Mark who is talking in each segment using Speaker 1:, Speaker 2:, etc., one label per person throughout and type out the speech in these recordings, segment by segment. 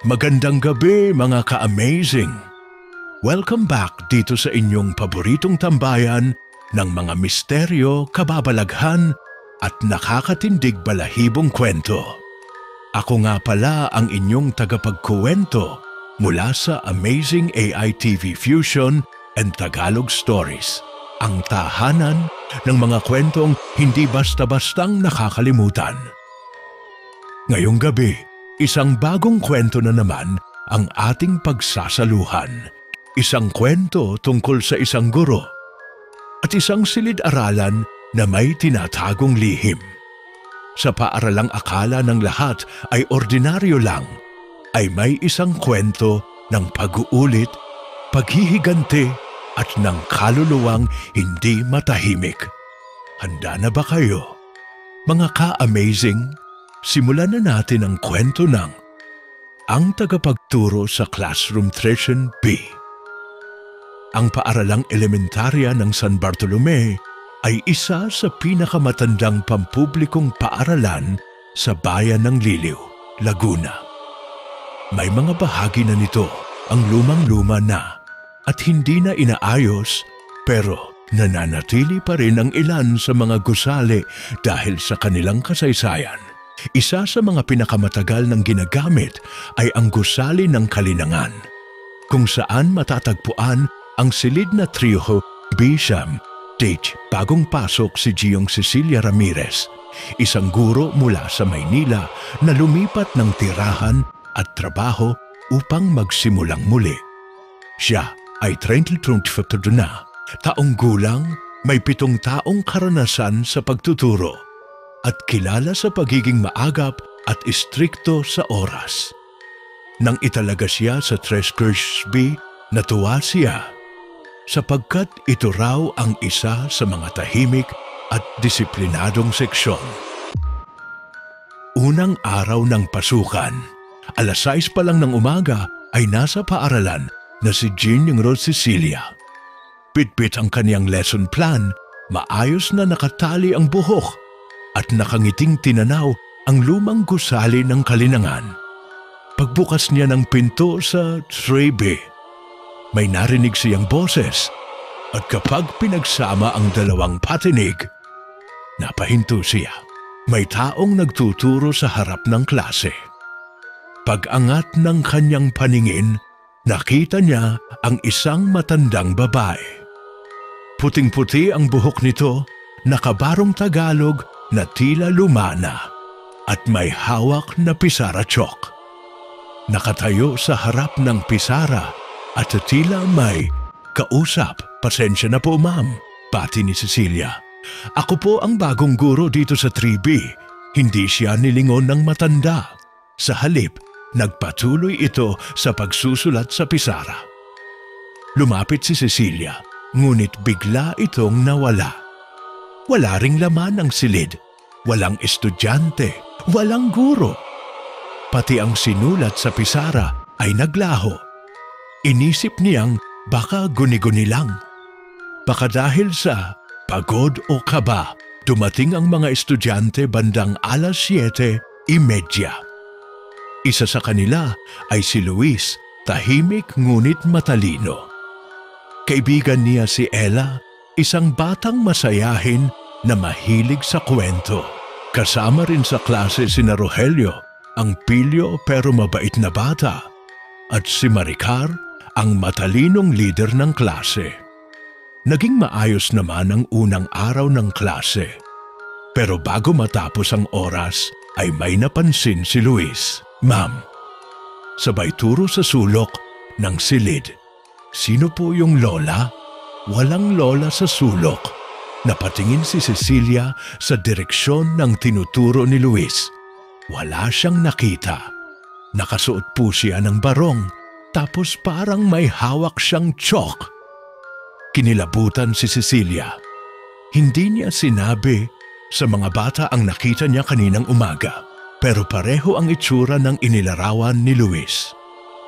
Speaker 1: Magandang gabi mga ka-amazing! Welcome back dito sa inyong paboritong tambayan ng mga misteryo, kababalaghan at nakakatindig balahibong kwento. Ako nga pala ang inyong tagapagkuwento mula sa Amazing AI TV Fusion and Tagalog Stories, ang tahanan ng mga kwentong hindi basta-bastang nakakalimutan. Ngayong gabi, isang bagong kwento na naman ang ating pagsasaluhan. Isang kwento tungkol sa isang guro at isang silid-aralan na may tinatagong lihim. Sa paaralang akala ng lahat ay ordinaryo lang, ay may isang kwento ng pag-uulit, paghihigante at ng kaluluwang hindi matahimik. Handa na ba kayo? Mga ka-amazing, simulan na natin ang kwento ng Ang Tagapagturo sa Classroom Tresion B. Ang paaralang elementarya ng San Bartolome ay isa sa pinakamatandang pampublikong paaralan sa bayan ng Liliw, Laguna. May mga bahagi na nito ang lumang-luma na at hindi na inaayos, pero nananatili pa rin ang ilan sa mga gusali dahil sa kanilang kasaysayan. Isa sa mga pinakamatagal ng ginagamit ay ang gusali ng Kalinangan, kung saan matatagpuan ang silid na trio Bisham, Dage, bagong pasok si Giyong Cecilia Ramirez, isang guro mula sa Maynila na lumipat ng tirahan at trabaho upang magsimulang muli. Siya ay 25 na, taong gulang, may 7 taong karanasan sa pagtuturo at kilala sa pagiging maagap at istrikto sa oras. Nang italaga siya sa Treasures B, natuwa siya sapagkat ito raw ang isa sa mga tahimik at disiplinadong seksyon. Unang araw ng pasukan, alas 6 pa lang ng umaga ay nasa paaralan na si Giyong Cecilia. Bitbit ang kaniyang lesson plan, maayos na nakatali ang buhok at nakangiting tinanaw ang lumang gusali ng Kalinangan. Pagbukas niya ng pinto sa tray B, may narinig siyang boses at kapag pinagsama ang dalawang patinig, napahinto siya. May taong nagtuturo sa harap ng klase. Pag-angat ng kanyang paningin, nakita niya ang isang matandang babae. Puting-puti ang buhok nito, nakabarong Tagalog na tila lumana at may hawak na pisara chalk. Nakatayo sa harap ng pisara at tila may kausap. Pasensya na po ma'am, pati ni Cecilia. Ako po ang bagong guro dito sa 3B. Hindi siya nilingon ng matanda. Sa halip, nagpatuloy ito sa pagsusulat sa pisara. Lumapit si Cecilia, ngunit bigla itong nawala. Wala ring laman ang silid, walang estudyante, walang guro. Pati ang sinulat sa pisara ay naglaho. Inisip niyang baka guni-guni lang. Baka dahil sa pagod o kaba, dumating ang mga estudyante bandang alas 7:30. Isa sa kanila ay si Luis, tahimik ngunit matalino. Kaibigan niya si Ella, isang batang masayahin na mahilig sa kwento. Kasama rin sa klase sina Rogelio, ang pilyo pero mabait na bata, at si Maricar, ang matalinong leader ng klase. Naging maayos naman ang unang araw ng klase. Pero bago matapos ang oras, ay may napansin si Luis. Ma'am, sabay turo sa sulok ng silid. Sino po yung lola? Walang lola sa sulok. Napatingin si Cecilia sa direksyon ng tinuturo ni Luis. Wala siyang nakita. Nakasuot po siya ng barong, tapos parang may hawak siyang chalk. Kinilabutan si Cecilia. Hindi niya sinabi sa mga bata ang nakita niya kaninang umaga, pero pareho ang itsura ng inilarawan ni Luis.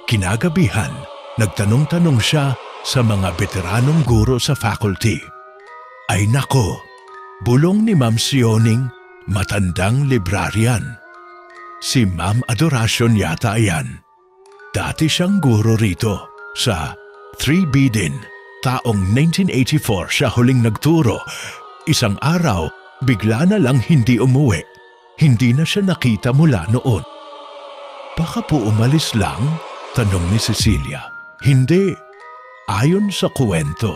Speaker 1: Kinagabihan, nagtanong-tanong siya sa mga veteranong guro sa faculty. Ay nako, bulong ni Ma'am Sioning, matandang librarian. Si Ma'am Adoracion yata yan. Dati siyang guro rito. Sa 3B din. Taong 1984 siya huling nagturo. Isang araw, bigla na lang hindi umuwi. Hindi na siya nakita mula noon. Baka po umalis lang? Tanong ni Cecilia. Hindi. Ayon sa kwento,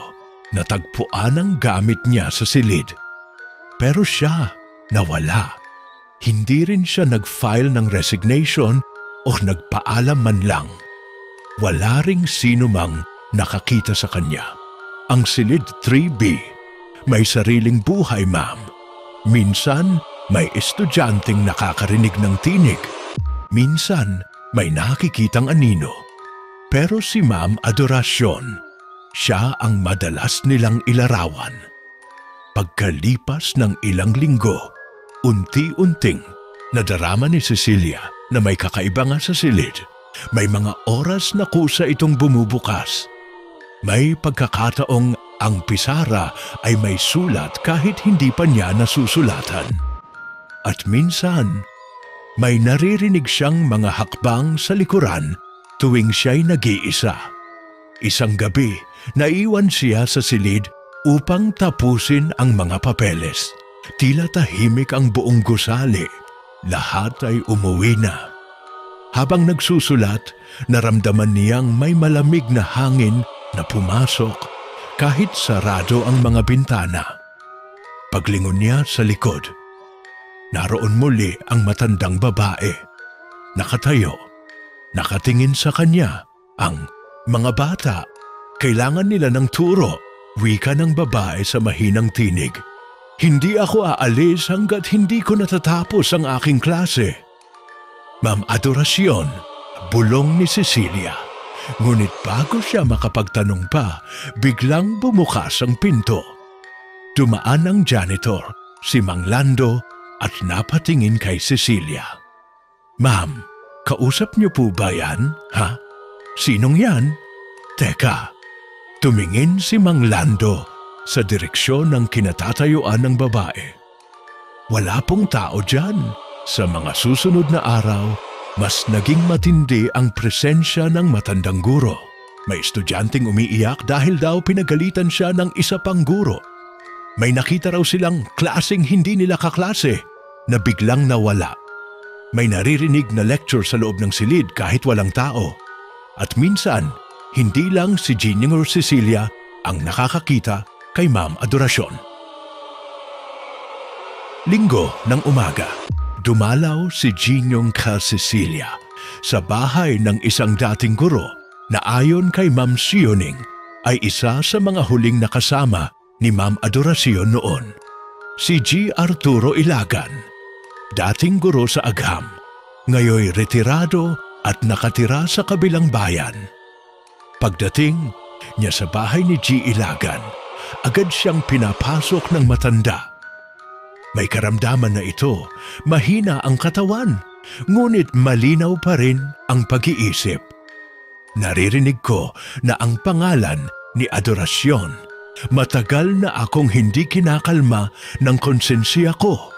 Speaker 1: natagpuan ang gamit niya sa silid. Pero siya, nawala. Hindi rin siya nag-file ng resignation o nagpaalam man lang. Wala ring sino mang nakakita sa kanya. Ang silid 3B, may sariling buhay, ma'am. Minsan, may estudyanteng nakakarinig ng tinig. Minsan, may nakikitang anino. Pero si Ma'am Adoracion, siya ang madalas nilang ilarawan. Pagkalipas ng ilang linggo, unti-unting nadarama ni Cecilia na may kakaiba nga sa silid. May mga oras na kusa itong bumubukas. May pagkakataong ang pisara ay may sulat kahit hindi pa niya nasusulatan. At minsan, may naririnig siyang mga hakbang sa likuran tuwing siya'y nag-iisa. Isang gabi, naiwan siya sa silid upang tapusin ang mga papeles. Tila tahimik ang buong gusali. Lahat ay umuwi na. Habang nagsusulat, naramdaman niyang may malamig na hangin na pumasok kahit sarado ang mga bintana. Paglingon niya sa likod, naroon muli ang matandang babae. Nakatayo, nakatingin sa kanya. Ang mga bata, kailangan nila ng turo, wika ng babae sa mahinang tinig. Hindi ako aalis hanggat hindi ko natatapos ang aking klase. Ma'am Adoracion, bulong ni Cecilia. Ngunit bago siya makapagtanong pa, biglang bumukas ang pinto. Dumaan ang janitor, si Mang Lando, at napatingin kay Cecilia. Ma'am, kausap niyo po ba yan? Ha? Sinong yan? Teka, tumingin si Mang Lando sa direksyon ng kinatatayuan ng babae. Wala pong tao dyan. Sa mga susunod na araw, mas naging matindi ang presensya ng matandang guro. May estudyanteng umiiyak dahil daw pinagalitan siya ng isa pang guro. May nakita raw silang klaseng hindi nila kaklase na biglang nawala. May naririnig na lecture sa loob ng silid kahit walang tao. At minsan, hindi lang si Jeannie or Cecilia ang nakakakita kay Ma'am Adoracion. Linggo ng umaga. Dumalaw si Ginyong ka Cecilia sa bahay ng isang dating guro na ayon kay Ma'am Sioning ay isa sa mga huling nakasama ni Ma'am Adoracion noon. Si G. Arturo Ilagan, dating guro sa Agham, ngayoy retirado at nakatira sa kabilang bayan. Pagdating niya sa bahay ni G. Ilagan, agad siyang pinapasok ng matanda. May karamdaman na ito, mahina ang katawan, ngunit malinaw pa rin ang pag-iisip. Naririnig ko na ang pangalan ni Adoracion. Matagal na akong hindi kinakalma ng konsensya ko.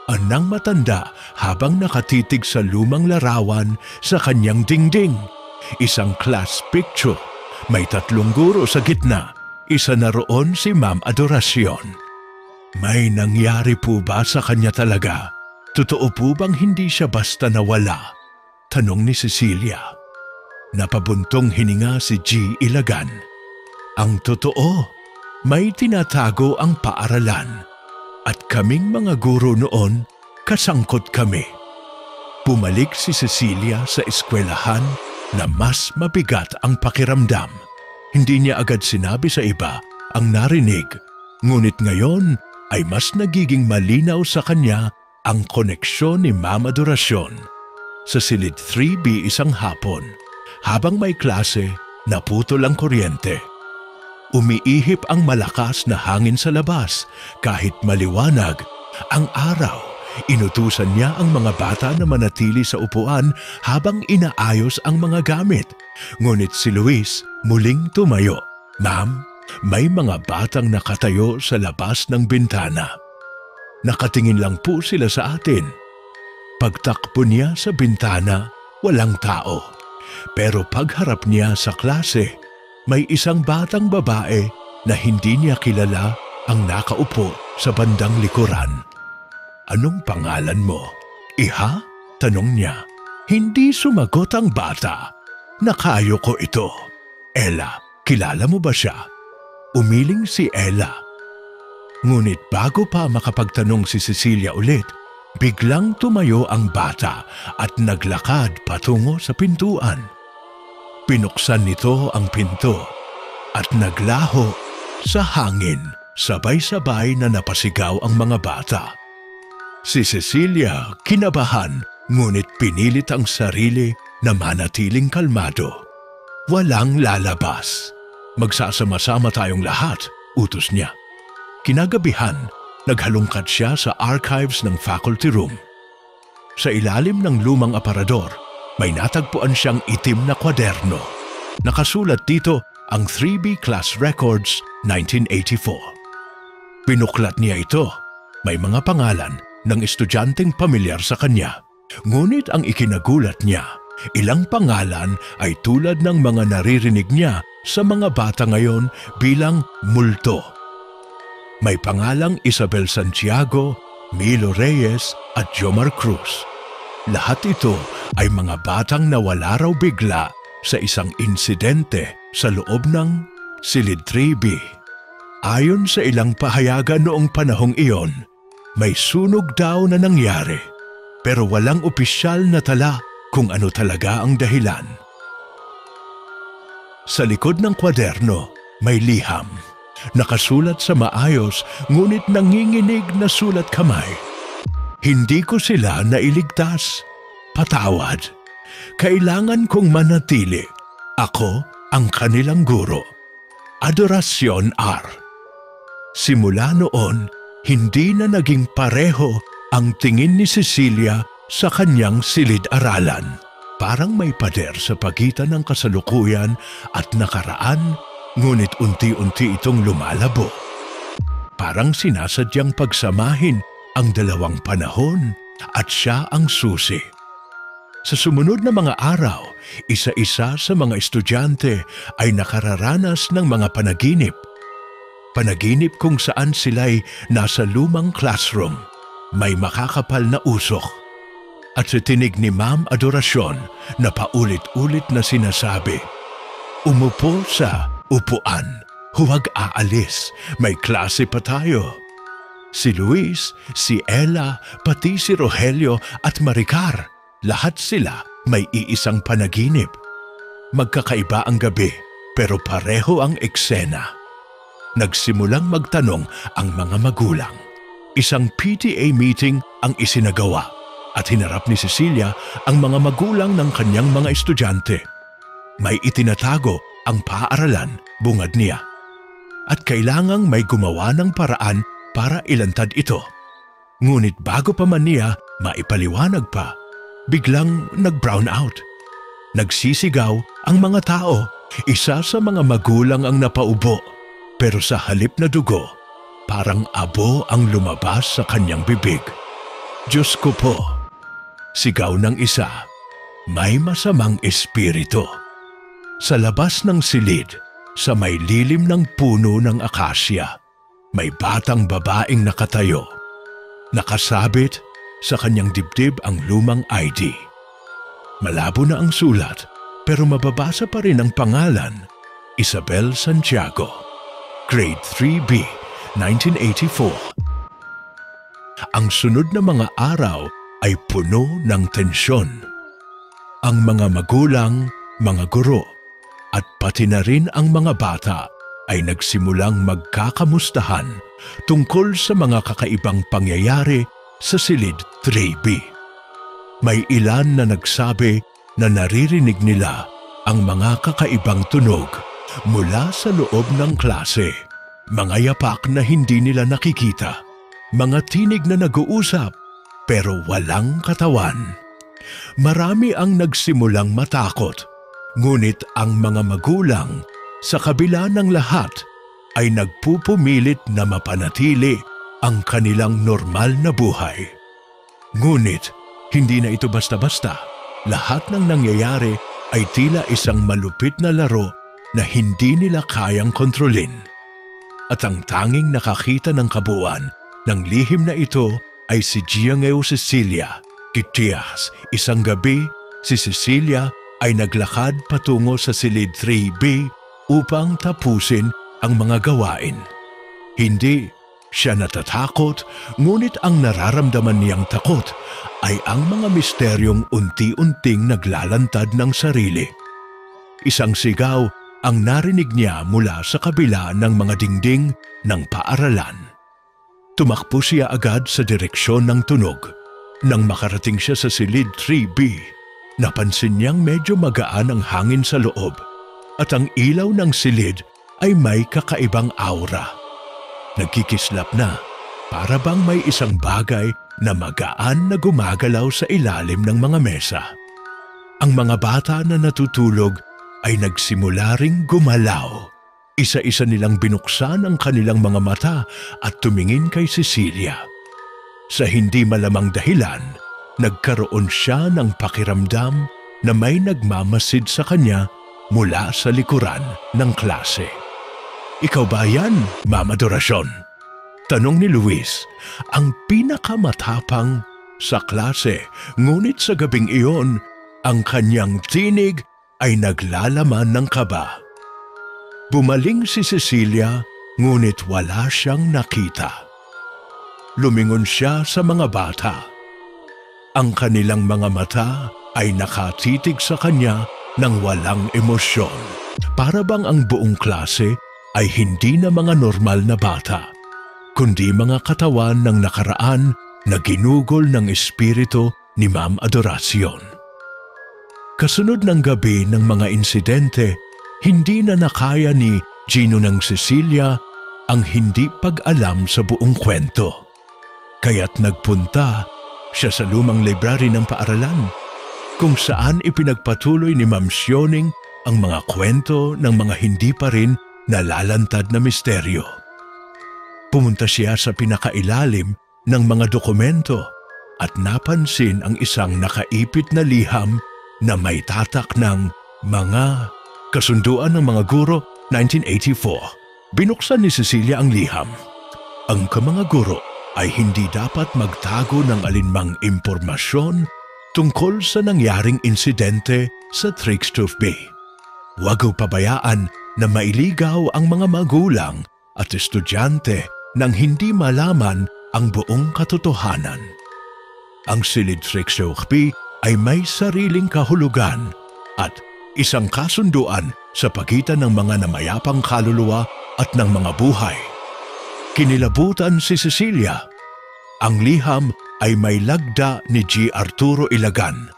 Speaker 1: Anang matanda habang nakatitig sa lumang larawan sa kanyang dingding. Isang class picture. May 3 guro sa gitna. Isa na roon si Ma'am Adoracion. May nangyari po ba sa kanya talaga? Totoo po bang hindi siya basta nawala? Tanong ni Cecilia. Napabuntong hininga si G. Ilagan. Ang totoo, may tinatago ang paaralan. At kaming mga guro noon, kasangkot kami. Bumalik si Cecilia sa eskwelahan na mas mabigat ang pakiramdam. Hindi niya agad sinabi sa iba ang narinig, ngunit ngayon ay mas nagiging malinaw sa kanya ang koneksyon ni Ma'am Adoracion. Sa silid 3B isang hapon, habang may klase, naputol ang kuryente. Umiihip ang malakas na hangin sa labas. Kahit maliwanag ang araw, inutusan niya ang mga bata na manatili sa upuan habang inaayos ang mga gamit. Ngunit si Luis muling tumayo. Ma'am, may mga batang nakatayo sa labas ng bintana. Nakatingin lang po sila sa atin. Pagtakbo niya sa bintana, walang tao. Pero pagharap niya sa klase, may isang batang babae na hindi niya kilala ang nakaupo sa bandang likuran. "Anong pangalan mo?" "Iha?" tanong niya. Hindi sumagot ang bata. "Nakayo ko ito." "Ella, kilala mo ba siya?" Umiling si Ella. Ngunit bago pa makapagtanong si Cecilia ulit, biglang tumayo ang bata at naglakad patungo sa pintuan. Pinuksan nito ang pinto at naglaho sa hangin, sabay-sabay na napasigaw ang mga bata. Si Cecilia kinabahan ngunit pinilit ang sarili na manatiling kalmado. "Walang lalabas. Magsasama-sama tayong lahat," utos niya. Kinagabihan, naghalungkat siya sa archives ng faculty room. Sa ilalim ng lumang aparador, may natagpuan siyang itim na kwaderno. Nakasulat dito ang 3B Class Records 1984. Pinuklat niya ito. May mga pangalan ng estudyanteng pamilyar sa kanya. Ngunit ang ikinagulat niya, ilang pangalan ay tulad ng mga naririnig niya sa mga bata ngayon bilang multo. May pangalang Isabel Santiago, Milo Reyes at Jomar Cruz. Lahat ito ay mga batang nawala raw bigla sa isang insidente sa loob ng Silid 3B. Ayon sa ilang pahayagan noong panahong iyon, may sunog daw na nangyari, pero walang opisyal na tala kung ano talaga ang dahilan. Sa likod ng kwaderno, may liham. Nakasulat sa maayos ngunit nanginginig na sulat kamay. "Hindi ko sila nailigtas. Patawad. Kailangan kong manatili. Ako ang kanilang guro. Adorasyon R." Simula noon, hindi na naging pareho ang tingin ni Cecilia sa kanyang silid-aralan. Parang may pader sa pagitan ng kasalukuyan at nakaraan, ngunit unti-unti itong lumalabo. Parang sinasadyang pagsamahin ang dalawang panahon at siya ang susi. Sa sumunod na mga araw, isa-isa sa mga estudyante ay nakararanas ng mga panaginip. Panaginip kung saan sila'y nasa lumang classroom, may makakapal na usok. At sa tinig ni Ma'am Adorasyon na paulit-ulit na sinasabi, "Umupo sa upuan, huwag aalis, may klase pa tayo." Si Luis, si Ella, pati si Rogelio at Maricar, lahat sila may iisang panaginip. Magkakaiba ang gabi, pero pareho ang eksena. Nagsimulang magtanong ang mga magulang. Isang PTA meeting ang isinagawa at hinarap ni Cecilia ang mga magulang ng kanyang mga estudyante. May itinatago ang paaralan, bungad niya. At kailangang may gumawa ng paraan para ilantad ito. Ngunit bago pa man niya maipaliwanag pa, biglang nag-brown out. Nagsisigaw ang mga tao. Isa sa mga magulang ang napaubo, pero sa halip na dugo, parang abo ang lumabas sa kanyang bibig. "Diyos ko po!" Sigaw ng isa, "May masamang espiritu." Sa labas ng silid, sa may lilim ng puno ng akasya, may batang babaeng nakatayo. Nakasabit sa kanyang dibdib ang lumang ID. Malabo na ang sulat, pero mababasa pa rin ang pangalan, Isabel Santiago, Grade 3B, 1984. Ang sunod na mga araw ay puno ng tensyon. Ang mga magulang, mga guro, at pati na rin ang mga bata ay nagsimulang magkakamustahan tungkol sa mga kakaibang pangyayari sa Silid 3B. May ilan na nagsabi na naririnig nila ang mga kakaibang tunog mula sa loob ng klase, mga yapak na hindi nila nakikita, mga tinig na nag-uusap pero walang katawan. Marami ang nagsimulang matakot, ngunit ang mga magulang sa kabila ng lahat ay nagpupumilit na mapanatili ang kanilang normal na buhay. Ngunit hindi na ito basta-basta. Lahat ng nangyayari ay tila isang malupit na laro na hindi nila kayang kontrolin. At ang tanging nakakita ng kabuuan ng lihim na ito ay si Giangeo Cecilia Kitias. Isang gabi, si Cecilia ay naglakad patungo sa silid 3B upang tapusin ang mga gawain. Hindi siya natatakot, ngunit ang nararamdaman niyang takot ay ang mga misteryong unti-unting naglalantad ng sarili. Isang sigaw ang narinig niya mula sa kabila ng mga dingding ng paaralan. Tumakbo siya agad sa direksyon ng tunog. Nang makarating siya sa silid 3B, napansin niyang medyo magaan ang hangin sa loob at ang ilaw ng silid ay may kakaibang aura. Nagkikislap na, para bang may isang bagay na magaan na gumagalaw sa ilalim ng mga mesa. Ang mga bata na natutulog ay nagsimula ring gumalaw. Isa-isa nilang binuksan ang kanilang mga mata at tumingin kay Cecilia. Sa hindi malamang dahilan, nagkaroon siya ng pakiramdam na may nagmamasid sa kanya mula sa likuran ng klase. "Ikaw ba yan, Ma'am Adoracion?" tanong ni Luis, ang pinakamatapang sa klase. Ngunit sa gabing iyon, ang kanyang tinig ay naglalaman ng kaba. Bumaling si Cecilia, ngunit wala siyang nakita. Lumingon siya sa mga bata. Ang kanilang mga mata ay nakatitig sa kanya ng walang emosyon. Para bang ang buong klase ay hindi na mga normal na bata, kundi mga katawan ng nakaraan na ginugol ng espiritu ni Ma'am Adoracion. Kasunod ng gabi ng mga insidente, hindi na nakaya ni Gino ng Cecilia ang hindi pag-alam sa buong kwento. Kaya't nagpunta siya sa lumang library ng paaralan, kung saan ipinagpatuloy ni Ma'am Sioning ang mga kwento ng mga hindi pa rin nalalantad na misteryo. Pumunta siya sa pinakailalim ng mga dokumento at napansin ang isang nakaipit na liham na may tatak ng mga kasunduan ng mga guro 1984. Binuksan ni Cecilia ang liham. Ang mga guro ay hindi dapat magtago ng alinmang impormasyon tungkol sa nangyaring insidente sa Trickstoof Bay. Huwag pabayaan na mailigaw ang mga magulang at estudyante nang hindi malaman ang buong katotohanan. Ang silid Trickstoof Bay ay may sariling kahulugan at isang kasunduan sa pagitan ng mga namayapang kaluluwa at ng mga buhay. Kinilabutan si Cecilia. Ang liham ay may lagda ni G. Arturo Ilagan,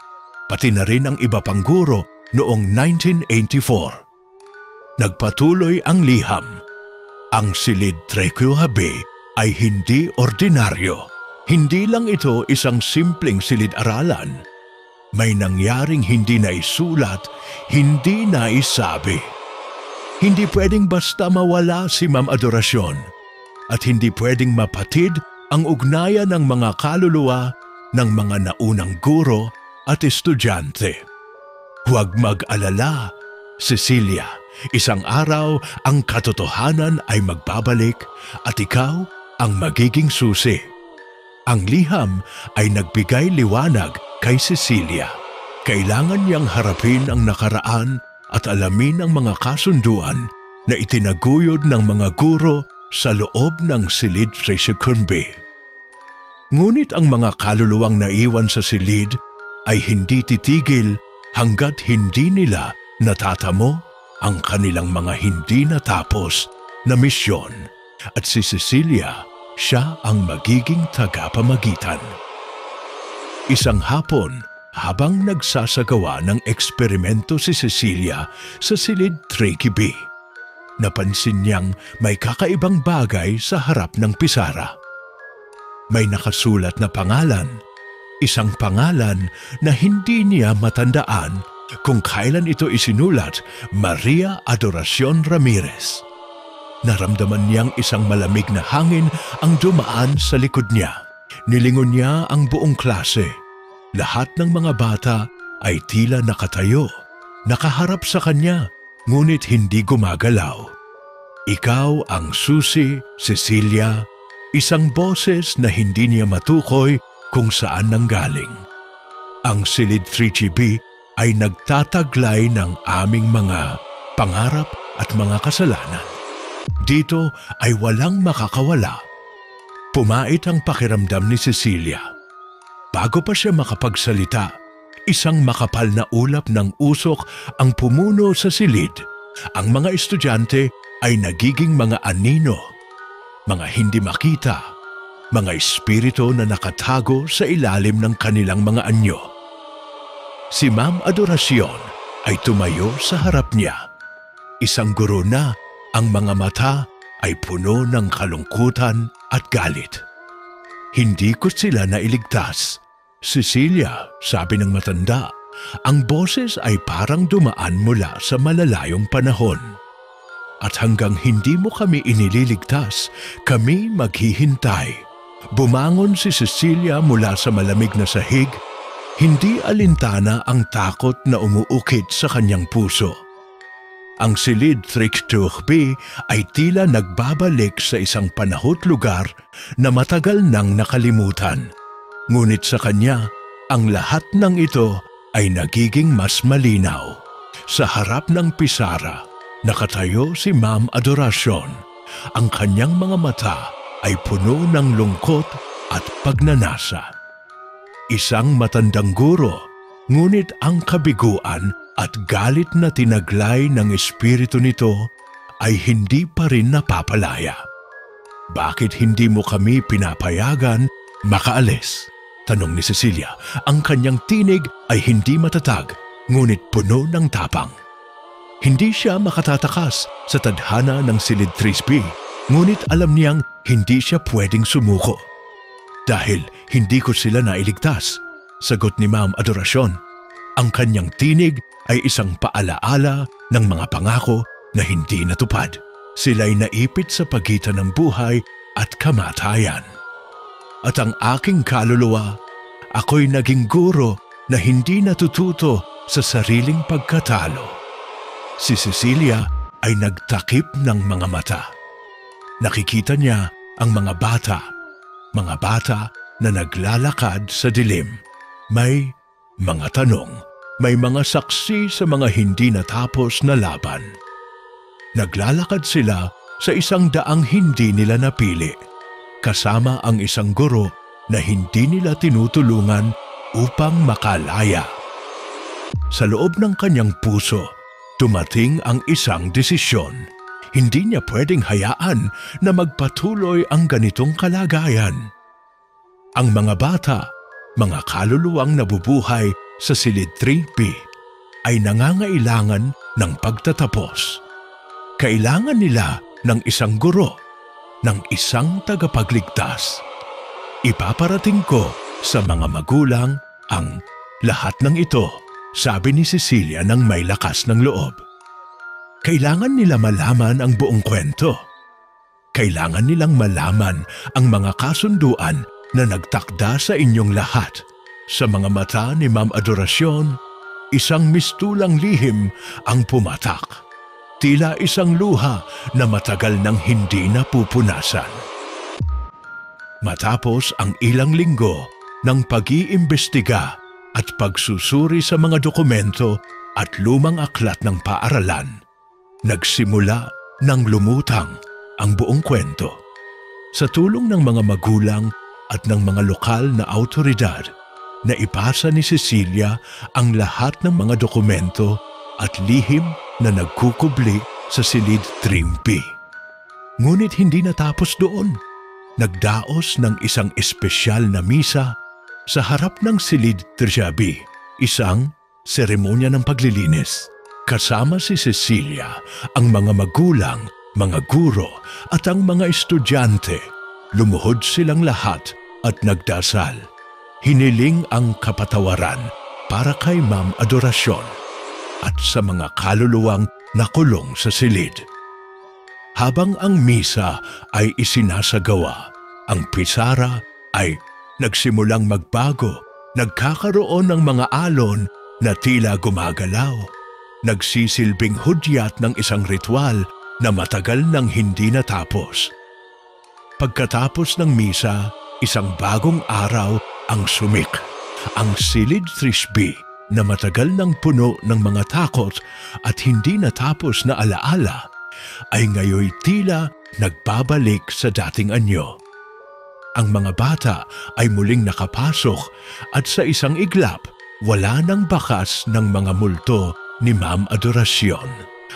Speaker 1: pati na rin ang iba pang guro noong 1984. Nagpatuloy ang liham. Ang silid Trickstoof Bay ay hindi ordinaryo. Hindi lang ito isang simpleng silid-aralan. May nangyaring hindi naisulat, hindi naisabi. Hindi pwedeng basta mawala si Ma'am Adoracion at hindi pwedeng mapatid ang ugnayan ng mga kaluluwa ng mga naunang guro at estudyante. Huwag mag-alala, Cecilia. Isang araw, ang katotohanan ay magbabalik at ikaw ang magiging susi. Ang liham ay nagbigay liwanag kay Cecilia. Kailangan niyang harapin ang nakaraan at alamin ang mga kasunduan na itinaguyod ng mga guro sa loob ng silid Trickstoof Bay. Ngunit ang mga kaluluwang naiwan sa silid ay hindi titigil hanggat hindi nila natatamo ang kanilang mga hindi natapos na misyon, at si Cecilia, siya ang magiging tagapamagitan. Isang hapon, habang nagsasagawa ng eksperimento si Cecilia sa silid Tricky Bay, napansin niyang may kakaibang bagay sa harap ng pisara. May nakasulat na pangalan, isang pangalan na hindi niya matandaan kung kailan ito isinulat, Maria Adoracion Ramirez. Naramdaman niyang isang malamig na hangin ang dumaan sa likod niya. Nilingon niya ang buong klase. Lahat ng mga bata ay tila nakatayo, nakaharap sa kanya, ngunit hindi gumagalaw. Ikaw ang susi, Cecilia, isang boses na hindi niya matukoy kung saan nanggaling. Ang silid 3GB ay nagtataglay ng aming mga pangarap at mga kasalanan. Dito ay walang makakawala. Pumait ang pakiramdam ni Cecilia. Bago pa siya makapagsalita, isang makapal na ulap ng usok ang pumuno sa silid. Ang mga estudyante ay nagiging mga anino, mga hindi makita, mga espiritu na nakatago sa ilalim ng kanilang mga anyo. Si Ma'am Adoracion ay tumayo sa harap niya. Isang guro na ang mga mata ay puno ng kalungkutan at galit. Hindi ko sila nailigtas. Cecilia, sabi ng matanda, ang boses ay parang dumaan mula sa malalayong panahon. At hanggang hindi mo kami inililigtas, kami maghihintay. Bumangon si Cecilia mula sa malamig na sahig, hindi alintana ang takot na umuukit sa kanyang puso. Ang silid 3GB ay tila nagbabalik sa isang panahot lugar na matagal nang nakalimutan. Ngunit sa kanya, ang lahat ng ito ay nagiging mas malinaw. Sa harap ng pisara, nakatayo si Ma'am Adoracion. Ang kanyang mga mata ay puno ng lungkot at pagnanasa. Isang matandang guro, ngunit ang kabiguan at galit na tinaglay ng espiritu nito ay hindi pa rin napapalaya. Bakit hindi mo kami pinapayagan makaalis? Tanong ni Cecilia. Ang kanyang tinig ay hindi matatag, ngunit puno ng tapang. Hindi siya makatatakas sa tadhana ng silid 3GB, ngunit alam niyang hindi siya pwedeng sumuko. Dahil hindi ko sila nailigtas, sagot ni Ma'am Adoracion. Ang kanyang tinig ay isang paalaala ng mga pangako na hindi natupad. Sila'y naipit sa pagitan ng buhay at kamatayan. At ang aking kaluluwa, ako'y naging guro na hindi natututo sa sariling pagkatalo. Si Cecilia ay nagtakip ng mga mata. Nakikita niya ang mga bata na naglalakad sa dilim. May mga tanong, may mga saksi sa mga hindi natapos na laban. Naglalakad sila sa isang daang hindi nila napili, kasama ang isang guro na hindi nila tinutulungan upang makalaya. Sa loob ng kanyang puso, dumating ang isang desisyon. Hindi niya pwedeng hayaan na magpatuloy ang ganitong kalagayan. Ang mga bata, mga kaluluwang nabubuhay sa silid 3B, ay nangangailangan ng pagtatapos. Kailangan nila ng isang guro, ng isang tagapagligtas. Ipaparating ko sa mga magulang ang lahat ng ito, sabi ni Cecilia ng may lakas ng loob. Kailangan nila malaman ang buong kwento. Kailangan nilang malaman ang mga kasunduan na nagtakda sa inyong lahat. Sa mga mata ni Ma'am Adoracion, isang mistulang lihim ang pumatak. Tila isang luha na matagal nang hindi napupunasan. Matapos ang ilang linggo ng pag-iimbestiga at pagsusuri sa mga dokumento at lumang aklat ng paaralan, nagsimula ng lumutang ang buong kwento. Sa tulong ng mga magulang at ng mga lokal na awtoridad, naipasa ni Cecilia ang lahat ng mga dokumento at lihim na nagkukubli sa silid 3B. Ngunit hindi natapos doon. Nagdaos ng isang espesyal na misa sa harap ng silid 3B, isang seremonya ng paglilinis. Kasama si Cecilia, ang mga magulang, mga guro at ang mga estudyante. Lumuhod silang lahat at nagdasal. Hiniling ang kapatawaran para kay Ma'am Adoracion at sa mga kaluluwang nakulong sa silid. Habang ang misa ay isinasagawa, ang pisara ay nagsimulang magbago, nagkakaroon ng mga alon na tila gumagalaw. nagsisilbing hudyat ng isang ritual na matagal nang hindi natapos. Pagkatapos ng misa, isang bagong araw ang sumik. Ang silid Thrishby na matagal nang puno ng mga takot at hindi natapos na alaala ay ngayoy tila nagbabalik sa dating anyo. Ang mga bata ay muling nakapasok at sa isang iglap, wala nang bakas ng mga multo ni Ma'am Adoracion.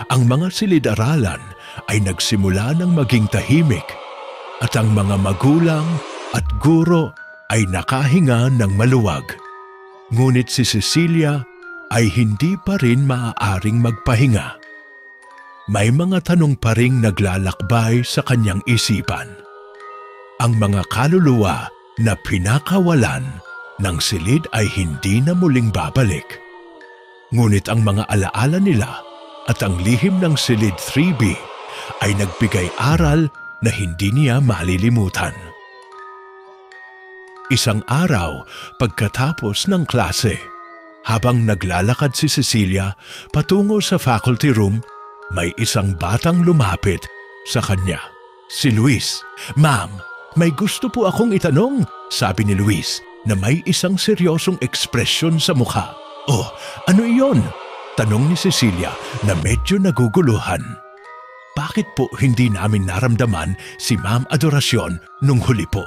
Speaker 1: Ang mga silid-aralan ay nagsimula ng maging tahimik at ang mga magulang at guro ay nakahinga ng maluwag. Ngunit si Cecilia ay hindi pa rin maaaring magpahinga. May mga tanong pa ring naglalakbay sa kanyang isipan. Ang mga kaluluwa na pinakawalan ng silid ay hindi na muling babalik. Ngunit ang mga alaala nila at ang lihim ng silid 3B ay nagbigay aral na hindi niya malilimutan. Isang araw pagkatapos ng klase, habang naglalakad si Cecilia patungo sa faculty room, may isang batang lumapit sa kanya. Si Luis. "Ma'am, may gusto po akong itanong," sabi ni Luis na may isang seryosong ekspresyon sa mukha. "Oh, ano iyon?" tanong ni Cecilia na medyo naguguluhan. "Bakit po hindi namin naramdaman si Ma'am Adoracion nung huli po?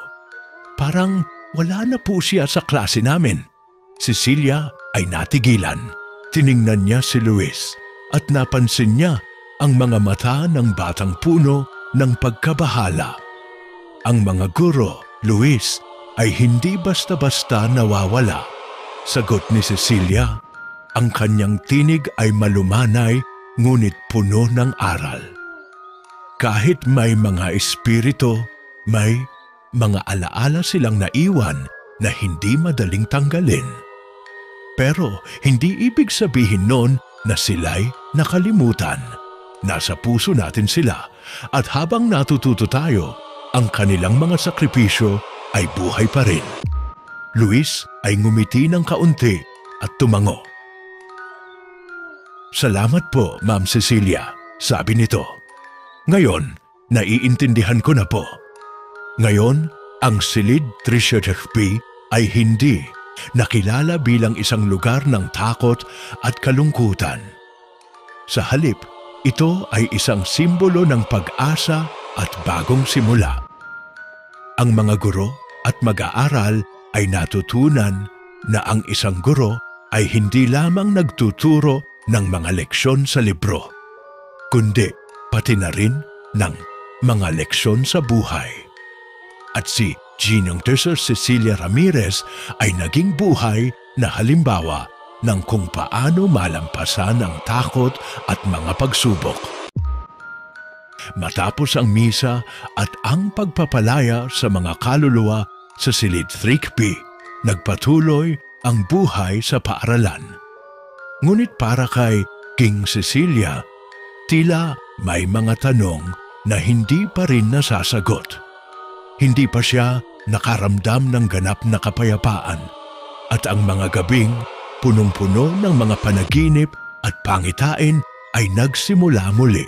Speaker 1: Parang wala na po siya sa klase namin." Cecilia ay natigilan. Tiningnan niya si Luis at napansin niya ang mga mata ng batang puno ng pagkabahala. Ang mga guro, Luis, ay hindi basta-basta nawawala. Sagot ni Cecilia, ang kanyang tinig ay malumanay ngunit puno ng aral. Kahit may mga espiritu, may mga alaala silang naiwan na hindi madaling tanggalin. Pero hindi ibig sabihin nun na sila'y nakalimutan. Nasa puso natin sila at habang natututo tayo, ang kanilang mga sakripisyo ay buhay pa rin. Luis ay ngumiti ng kaunti at tumango. "Salamat po, Ma'am Cecilia," sabi nito. "Ngayon, naiintindihan ko na po. Ngayon, ang silid Thrishby ay hindi nakilala bilang isang lugar ng takot at kalungkutan. Sa halip, ito ay isang simbolo ng pag-asa at bagong simula. Ang mga guro at mag-aaral ay natutunan na ang isang guro ay hindi lamang nagtuturo ng mga leksyon sa libro, kundi pati na rin ng mga leksyon sa buhay. At si Ginang Tercer Cecilia Ramirez ay naging buhay na halimbawa ng kung paano malampasan ang takot at mga pagsubok. Matapos ang misa at ang pagpapalaya sa mga kaluluwa sa silid Thrishby, nagpatuloy ang buhay sa paaralan. Ngunit para kay King Cecilia, tila may mga tanong na hindi pa rin nasasagot. Hindi pa siya nakaramdam ng ganap na kapayapaan at ang mga gabing punong-puno ng mga panaginip at pangitain ay nagsimula muli.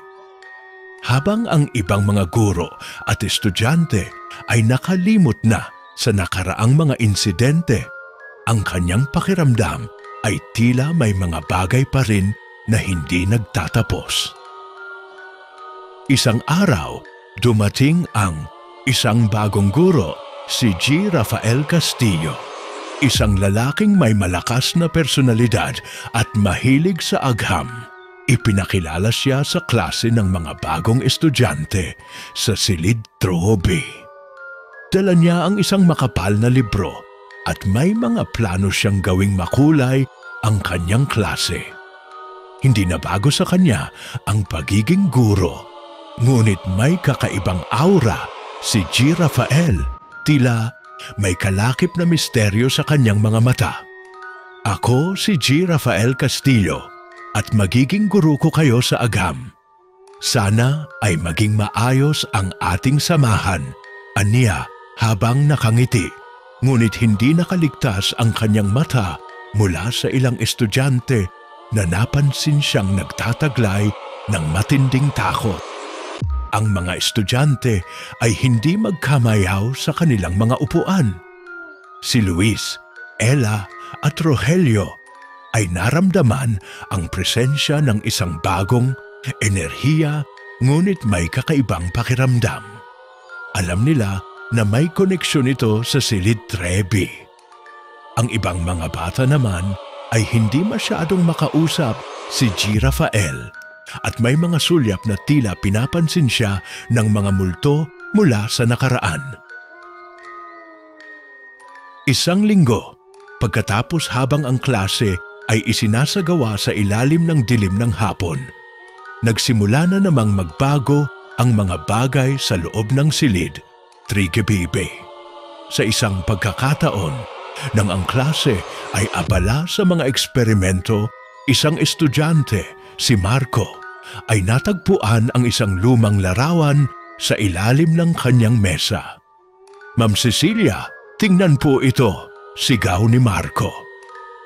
Speaker 1: Habang ang ibang mga guro at estudyante ay nakalimot na sa nakaraang mga insidente, ang kanyang pakiramdam ay tila may mga bagay pa rin na hindi nagtatapos. Isang araw, dumating ang isang bagong guro, si G. Rafael Castillo. Isang lalaking may malakas na personalidad at mahilig sa agham. Ipinakilala siya sa klase ng mga bagong estudyante sa silid Trobe. Dala niya ang isang makapal na libro at may mga plano siyang gawing makulay ang kanyang klase. Hindi na bago sa kanya ang pagiging guro, ngunit may kakaibang aura si G. Rafael. Tila may kalakip na misteryo sa kanyang mga mata. "Ako si G. Rafael Castillo at magiging guro ko kayo sa agham. Sana ay maging maayos ang ating samahan," aniya habang nakangiti. Ngunit hindi nakaligtas ang kanyang mata mula sa ilang estudyante na napansin siyang nagtataglay ng matinding takot. Ang mga estudyante ay hindi magkamayaw sa kanilang mga upuan. Si Luis, Ella at Rogelio ay naramdaman ang presensya ng isang bagong enerhiya, ngunit may kakaibang pakiramdam. Alam nila na may koneksyon ito sa silid Trevi. Ang ibang mga bata naman ay hindi masyadong makausap si G. Rafael at may mga sulyap na tila pinapansin siya ng mga multo mula sa nakaraan. Isang linggo, pagkatapos habang ang klase ay isinasagawa sa ilalim ng dilim ng hapon, nagsimula na namang magbago ang mga bagay sa loob ng silid Trigebebe. Sa isang pagkakataon, nang ang klase ay abala sa mga eksperimento, isang estudyante, si Marco, ay natagpuan ang isang lumang larawan sa ilalim ng kanyang mesa. "Ma'am Cecilia, tingnan po ito," sigaw ni Marco.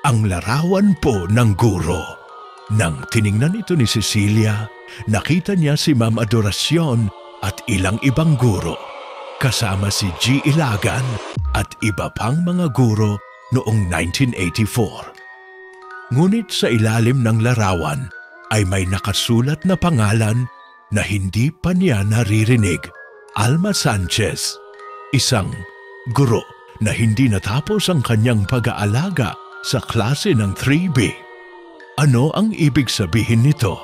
Speaker 1: "Ang larawan po ng guro." Nang tiningnan ito ni Cecilia, nakita niya si Ma'am Adoracion at ilang ibang guro, kasama si G. Ilagan at iba pang mga guro noong 1984. Ngunit sa ilalim ng larawan ay may nakasulat na pangalan na hindi pa niya naririnig: Alma Sanchez, isang guro na hindi natapos ang kanyang pag-aalaga sa klase ng 3B. Ano ang ibig sabihin nito?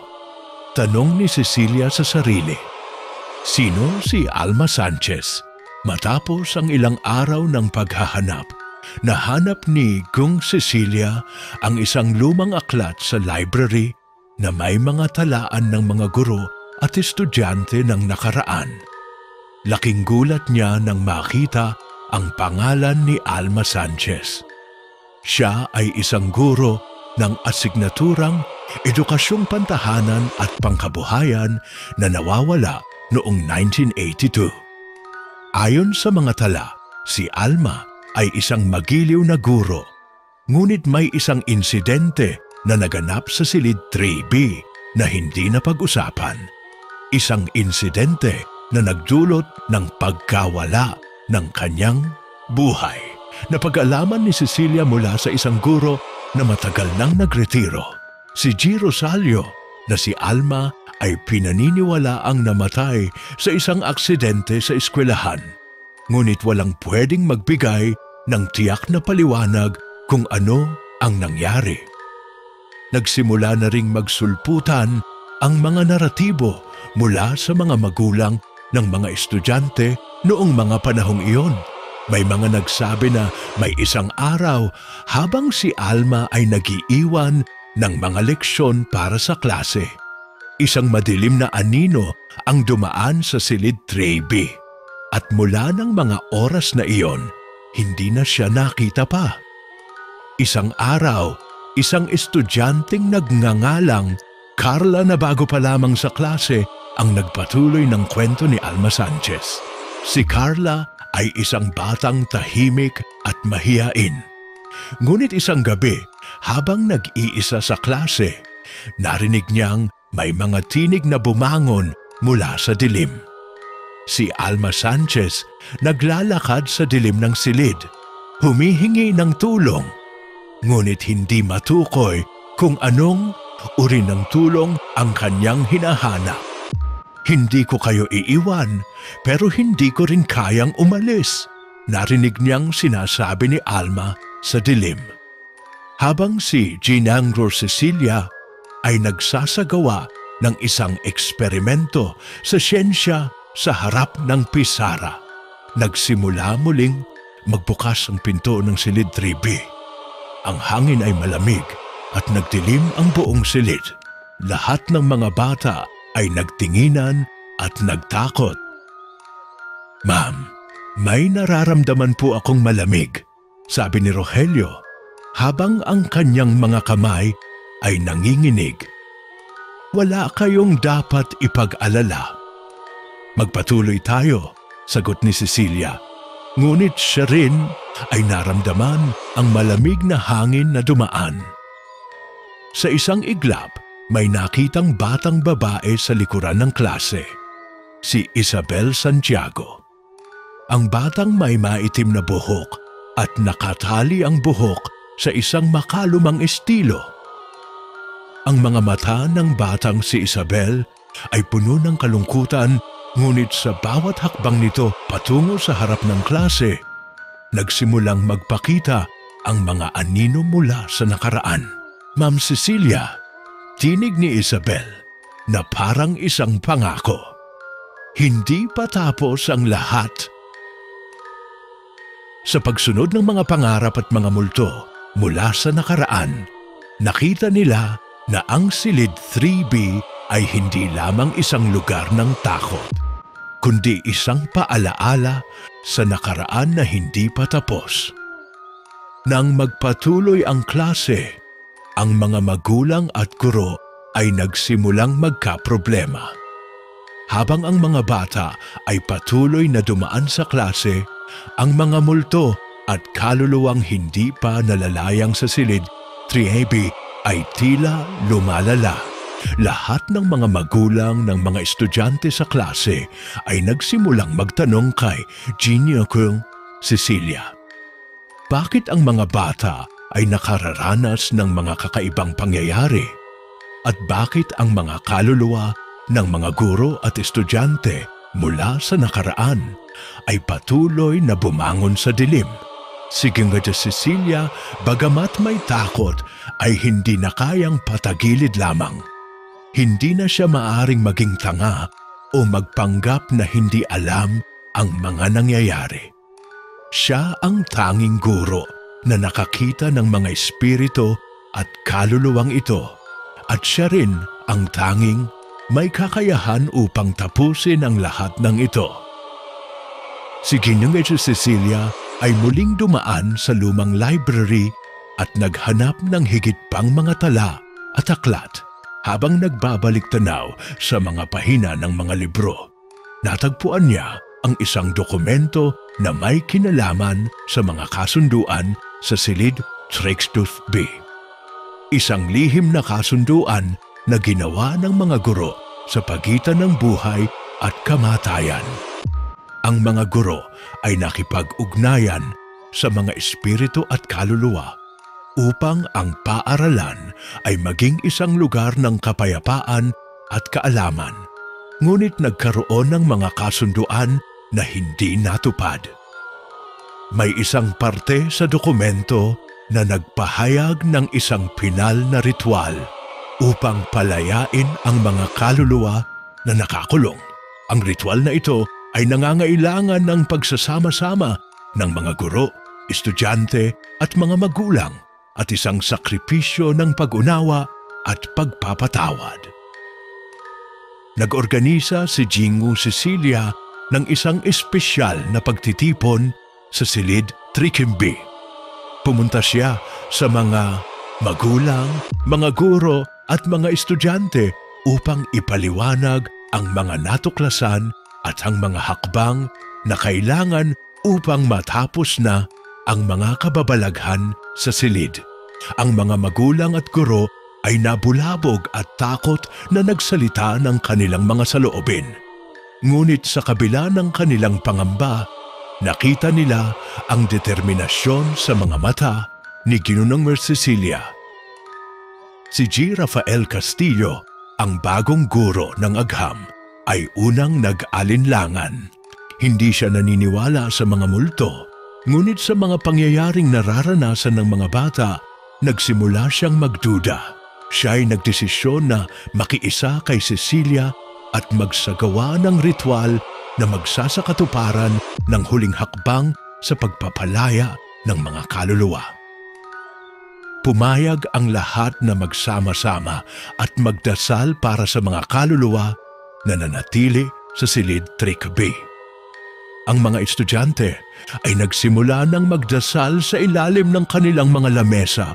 Speaker 1: Tanong ni Cecilia sa sarili. Sino si Alma Sanchez? Matapos ang ilang araw ng paghahanap, nahanap ni Gung Cecilia ang isang lumang aklat sa library na may mga talaan ng mga guro at estudyante ng nakaraan. Laking gulat niya nang makita ang pangalan ni Alma Sanchez. Siya ay isang guro ng asignaturang Edukasyong Pantahanan at Pangkabuhayan na nawawala noong 1982. Ayon sa mga tala, si Alma ay isang magiliw na guro, ngunit may isang insidente na naganap sa silid 3B na hindi napag-usapan. Isang insidente na nagdulot ng pagkawala ng kanyang buhay. Napag-alaman ni Cecilia mula sa isang guro na matagal nang nagretiro, si G. Rosalio, na si Alma ay pinaniniwala ang namatay sa isang aksidente sa eskwelahan. Ngunit walang pwedeng magbigay ng tiyak na paliwanag kung ano ang nangyari. Nagsimula na ring magsulputan ang mga naratibo mula sa mga magulang ng mga estudyante noong mga panahong iyon. May mga nagsabi na may isang araw habang si Alma ay nag-iiwan ng mga leksyon para sa klase, isang madilim na anino ang dumaan sa silid 3B. At mula ng mga oras na iyon, hindi na siya nakita pa. Isang araw, isang estudyanteng nagngangalang Carla na bago pa lamang sa klase ang nagpatuloy ng kwento ni Alma Sanchez. Si Carla ay isang batang tahimik at mahiyain. Ngunit isang gabi, habang nag-iisa sa klase, narinig niyang may mga tinig na bumangon mula sa dilim. Si Alma Sanchez naglalakad sa dilim ng silid, humihingi ng tulong, ngunit hindi matukoy kung anong uri ng tulong ang kanyang hinahanap. "Hindi ko kayo iiwan, pero hindi ko rin kayang umalis," narinig niyang sinasabi ni Alma sa dilim. Habang si Ginangro Cecilia ay nagsasagawa ng isang eksperimento sa siyensya sa harap ng pisara, nagsimula muling magbukas ang pinto ng silid 3B. Ang hangin ay malamig at nagdilim ang buong silid. Lahat ng mga bata ay nagtinginan at nagtakot. "Ma'am, may nararamdaman po akong malamig," sabi ni Rogelio, habang ang kanyang mga kamay ay nanginginig. "Wala kayong dapat ipag-alala. Magpatuloy tayo," sagot ni Cecilia. Ngunit siya rin ay naramdaman ang malamig na hangin na dumaan. Sa isang iglap, may nakitang batang babae sa likuran ng klase, si Isabel Santiago. Ang batang may maitim na buhok at nakatali ang buhok sa isang makalumang estilo. Ang mga mata ng batang si Isabel ay puno ng kalungkutan, ngunit sa bawat hakbang nito patungo sa harap ng klase, nagsimulang magpakita ang mga anino mula sa nakaraan. Ma'am Cecilia, tinig ni Isabel na parang isang pangako. Hindi pa tapos ang lahat. Sa pagsunod ng mga pangarap at mga multo mula sa nakaraan, nakita nila na ang silid 3B ay hindi lamang isang lugar ng takot, kundi isang paalaala sa nakaraan na hindi pa tapos. Nang magpatuloy ang klase, ang mga magulang at guro ay nagsimulang magkaproblema. Habang ang mga bata ay patuloy na dumaan sa klase, ang mga multo at kaluluwang hindi pa nalalayang sa silid 3AB ay tila lumalala. Lahat ng mga magulang ng mga estudyante sa klase ay nagsimulang magtanong kay Gina Kung Cecilia. Bakit ang mga bata ay nakararanas ng mga kakaibang pangyayari? At bakit ang mga kaluluwa ng mga guro at estudyante mula sa nakaraan ay patuloy na bumangon sa dilim? Si Ginga Cecilia, bagamat may takot, ay hindi na kayang patagilid lamang. Hindi na siya maaring maging tanga o magpanggap na hindi alam ang mga nangyayari. Siya ang tanging guro na nakakita ng mga espiritu at kaluluwang ito, at siya rin ang tanging may kakayahan upang tapusin ang lahat ng ito. Si Ginang Cecilia ay muling dumaan sa lumang library at naghanap ng higit pang mga tala at aklat. Habang nagbabalik tanaw sa mga pahina ng mga libro, natagpuan niya ang isang dokumento na may kinalaman sa mga kasunduan sa silid Trextooth B. Isang lihim na kasunduan na ginawa ng mga guro sa pagitan ng buhay at kamatayan. Ang mga guro ay nakipag-ugnayan sa mga espiritu at kaluluwa upang ang paaralan ay maging isang lugar ng kapayapaan at kaalaman. Ngunit nagkaroon ng mga kasunduan na hindi natupad. May isang parte sa dokumento na nagpahayag ng isang pinal na ritual upang palayain ang mga kaluluwa na nakakulong. Ang ritual na ito ay nangangailangan ng pagsasama-sama ng mga guro, estudyante at mga magulang at isang sakripisyo ng pag-unawa at pagpapatawad. Nag-organisa si Ginga Cecilia ng isang espesyal na pagtitipon sa silid 3B. Pumunta siya sa mga magulang, mga guro at mga estudyante upang ipaliwanag ang mga natuklasan at ang mga hakbang na kailangan upang matapos na ang mga kababalaghan sa silid. Ang mga magulang at guro ay nabulabog at takot na nagsalita ng kanilang mga saloobin. Ngunit sa kabila ng kanilang pangamba, nakita nila ang determinasyon sa mga mata ni Ginang Cecilia. Si G. Rafael Castillo, ang bagong guro ng agham, ay unang nag-alinlangan. Hindi siya naniniwala sa mga multo, ngunit sa mga pangyayaring nararanasan ng mga bata, nagsimula siyang magduda. Siya ay nagdesisyon na makiisa kay Cecilia at magsagawa ng ritual na magsasakatuparan ng huling hakbang sa pagpapalaya ng mga kaluluwa. Pumayag ang lahat na magsama-sama at magdasal para sa mga kaluluwa na nanatili sa silid 3B. Ang mga estudyante ay nagsimula ng magdasal sa ilalim ng kanilang mga lamesa,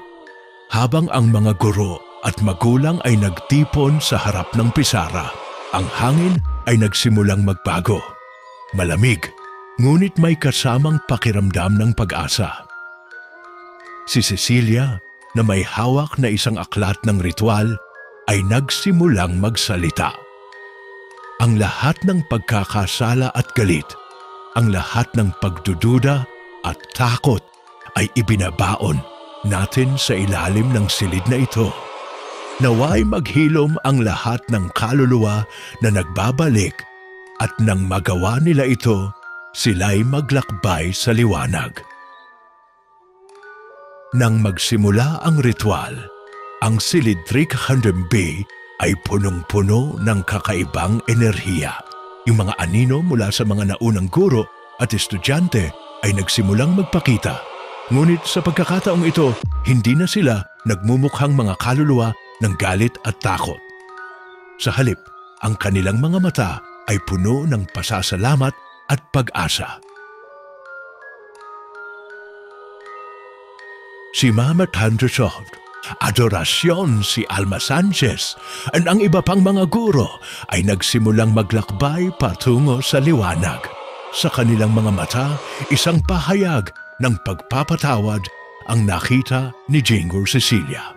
Speaker 1: habang ang mga guro at magulang ay nagtipon sa harap ng pisara. Ang hangin ay nagsimulang magbago. Malamig, ngunit may kasamang pakiramdam ng pag-asa. Si Cecilia, na may hawak na isang aklat ng ritual ay nagsimulang magsalita. Ang lahat ng pagkakasala at galit, ang lahat ng pagdududa at takot ay ibinabaon natin sa ilalim ng silid na ito. Naway maghilom ang lahat ng kaluluwa na nagbabalik at nang magawa nila ito, sila'y maglakbay sa liwanag. Nang magsimula ang ritual, ang silid 300B ay punong-puno ng kakaibang enerhiya. Yung mga anino mula sa mga naunang guro at estudyante ay nagsimulang magpakita. Ngunit sa pagkakataong ito, hindi na sila nagmumukhang mga kaluluwa ng galit at takot. Sa halip, ang kanilang mga mata ay puno ng pasasalamat at pag-asa. Si Mama Thundersoft, Adorasyon si Alma Sanchez, at ang iba pang mga guro ay nagsimulang maglakbay patungo sa liwanag. Sa kanilang mga mata, isang pahayag ng pagpapatawad ang nakita ni Jinggoy Cecilia.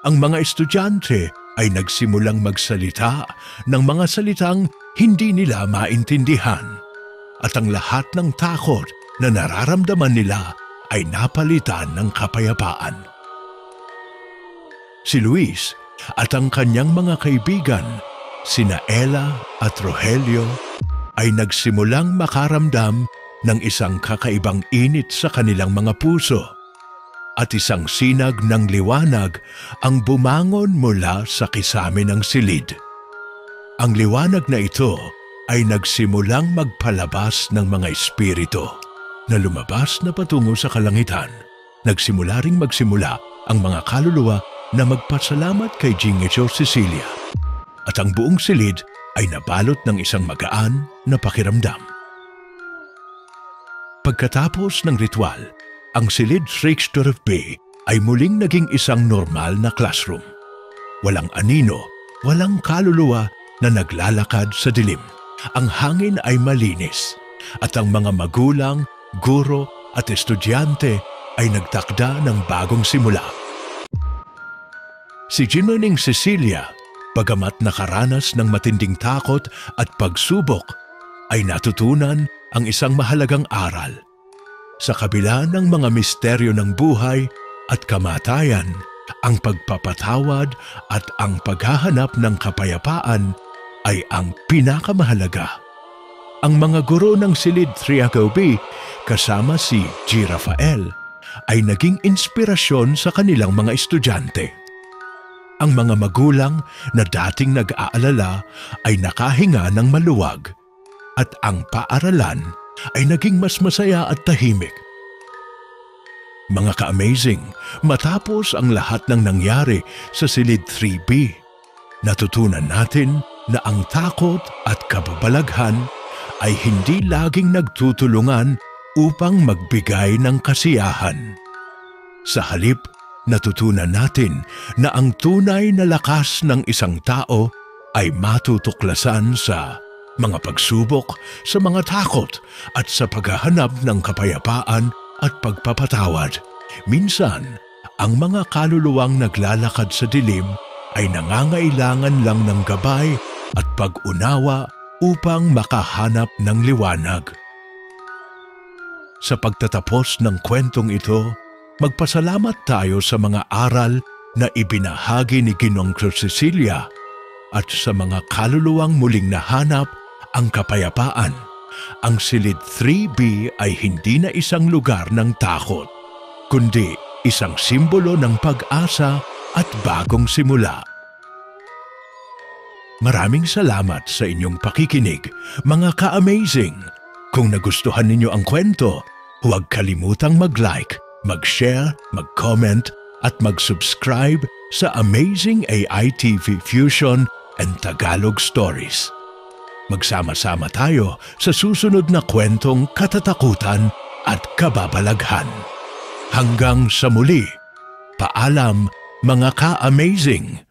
Speaker 1: Ang mga estudyante ay nagsimulang magsalita ng mga salitang hindi nila maintindihan, at ang lahat ng takot na nararamdaman nila ay napalitan ng kapayapaan. Si Luis at ang kanyang mga kaibigan, sina Ella at Rogelio, ay nagsimulang makaramdam ng isang kakaibang init sa kanilang mga puso, at isang sinag ng liwanag ang bumangon mula sa kisame ng silid. Ang liwanag na ito ay nagsimulang magpalabas ng mga espiritu na lumabas na patungo sa kalangitan. Nagsimula ring magsimula ang mga kaluluwa na magpasalamat kay Jinggoy Cecilia, at ang buong silid ay nabalot ng isang magaan na pakiramdam. Pagkatapos ng ritual, ang silid 3B ay muling naging isang normal na classroom. Walang anino, walang kaluluwa na naglalakad sa dilim. Ang hangin ay malinis, at ang mga magulang, guro at estudyante ay nagtakda ng bagong simula. Si Jinggoy Cecilia, bagamat nakaranas ng matinding takot at pagsubok, ay natutunan ang isang mahalagang aral. Sa kabila ng mga misteryo ng buhay at kamatayan, ang pagpapatawad at ang paghahanap ng kapayapaan ay ang pinakamahalaga. Ang mga guro ng silid 3B kasama si G. Rafael ay naging inspirasyon sa kanilang mga estudyante. Ang mga magulang na dating nag-aalala ay nakahinga ng maluwag, at ang paaralan ay naging mas masaya at tahimik. Mga ka-amazing, matapos ang lahat ng nangyari sa silid 3B, natutunan natin na ang takot at kababalaghan ay hindi laging nagtutulungan upang magbigay ng kasiyahan. Sa halip, natutunan natin na ang tunay na lakas ng isang tao ay matutuklasan sa mga pagsubok, sa mga takot at sa paghahanap ng kapayapaan at pagpapatawad. Minsan, ang mga kaluluwang naglalakad sa dilim ay nangangailangan lang ng gabay at pag-unawa upang makahanap ng liwanag. Sa pagtatapos ng kwentong ito, magpasalamat tayo sa mga aral na ibinahagi ni Ginoong Cecilia at sa mga kaluluwang muling nahanap ang kapayapaan. Ang silid 3B ay hindi na isang lugar ng takot, kundi isang simbolo ng pag-asa at bagong simula. Maraming salamat sa inyong pakikinig, mga ka-amazing. Kung nagustuhan ninyo ang kwento, huwag kalimutang mag-like, mag-share, mag-comment at mag-subscribe sa Amazing AI TV Fusion and Tagalog Stories. Magsama-sama tayo sa susunod na kwentong katatakutan at kababalaghan. Hanggang sa muli, paalam mga ka-amazing!